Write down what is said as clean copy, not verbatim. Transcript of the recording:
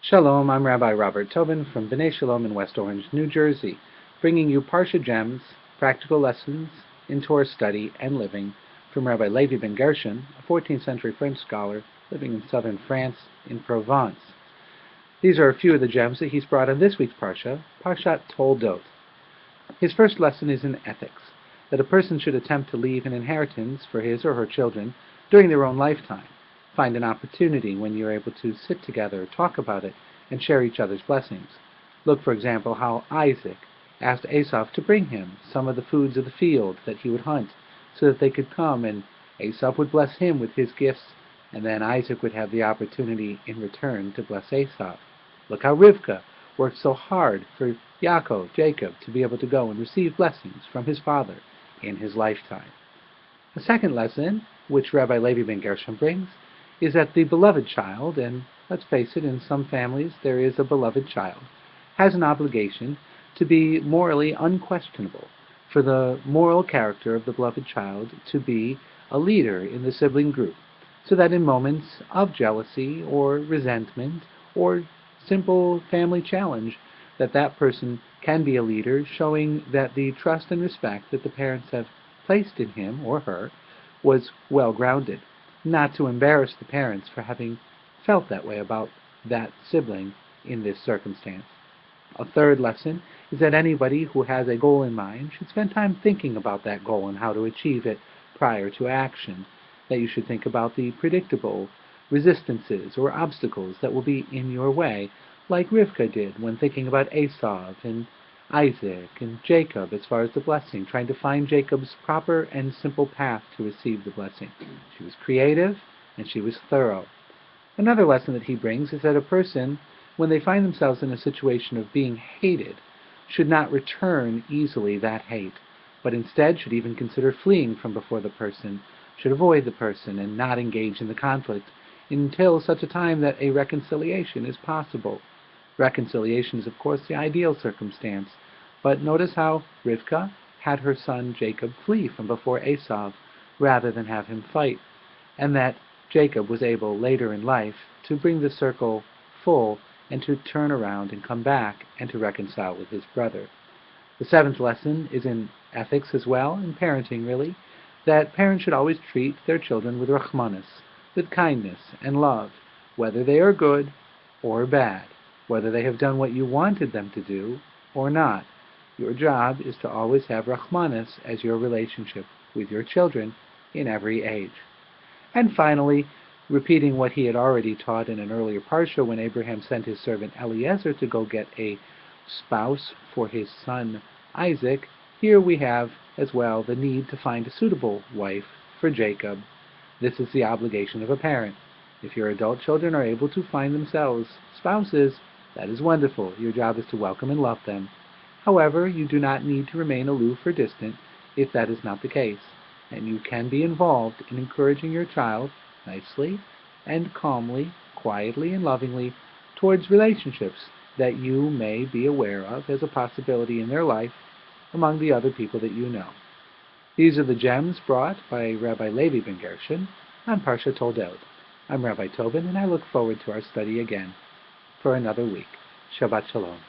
Shalom, I'm Rabbi Robert Tobin from B'nai Shalom in West Orange, New Jersey, bringing you Parshat gems, practical lessons in Torah study and living from Rabbi Levi ben Gershon, a 14th century French scholar living in southern France in Provence. These are a few of the gems that he's brought on this week's Parshat Toldot. His first lesson is in ethics, that a person should attempt to leave an inheritance for his or her children during their own lifetime. Find an opportunity when you're able to sit together, talk about it, and share each other's blessings. Look, for example, how Isaac asked Esau to bring him some of the foods of the field that he would hunt, so that they could come, and Esau would bless him with his gifts, and then Isaac would have the opportunity in return to bless Esau. Look how Rivka worked so hard for Jacob, to be able to go and receive blessings from his father in his lifetime. A second lesson, which Rabbi Levi ben Gershon brings, is that the beloved child, and let's face it, in some families there is a beloved child, has an obligation to be morally unquestionable, for the moral character of the beloved child to be a leader in the sibling group, so that in moments of jealousy or resentment or simple family challenge, that person can be a leader, showing that the trust and respect that the parents have placed in him or her was well grounded, not to embarrass the parents for having felt that way about that sibling in this circumstance. A third lesson is that anybody who has a goal in mind should spend time thinking about that goal and how to achieve it prior to action, that you should think about the predictable resistances or obstacles that will be in your way, like Rivka did when thinking about Esau and Isaac and Jacob as far as the blessing, trying to find Jacob's proper and simple path to receive the blessing. She was creative and she was thorough. Another lesson that he brings is that a person, when they find themselves in a situation of being hated, should not return easily that hate, but instead should even consider fleeing from before the person, should avoid the person and not engage in the conflict until such a time that a reconciliation is possible. Reconciliation is, of course, the ideal circumstance, but notice how Rivka had her son Jacob flee from before Esau rather than have him fight, and that Jacob was able later in life to bring the circle full and to turn around and come back and to reconcile with his brother. The seventh lesson is in ethics as well, in parenting really, that parents should always treat their children with rachmanis, with kindness and love, whether they are good or bad, whether they have done what you wanted them to do or not. Your job is to always have rachmanis as your relationship with your children in every age. And finally, repeating what he had already taught in an earlier parsha when Abraham sent his servant Eliezer to go get a spouse for his son Isaac, here we have as well the need to find a suitable wife for Jacob. This is the obligation of a parent. If your adult children are able to find themselves spouses, that is wonderful. Your job is to welcome and love them. However, you do not need to remain aloof or distant if that is not the case, and you can be involved in encouraging your child nicely and calmly, quietly and lovingly towards relationships that you may be aware of as a possibility in their life among the other people that you know. These are the gems brought by Rabbi Levi ben Gershon on Parshat Toldot. I'm Rabbi Tobin, and I look forward to our study again for another week. Shabbat Shalom.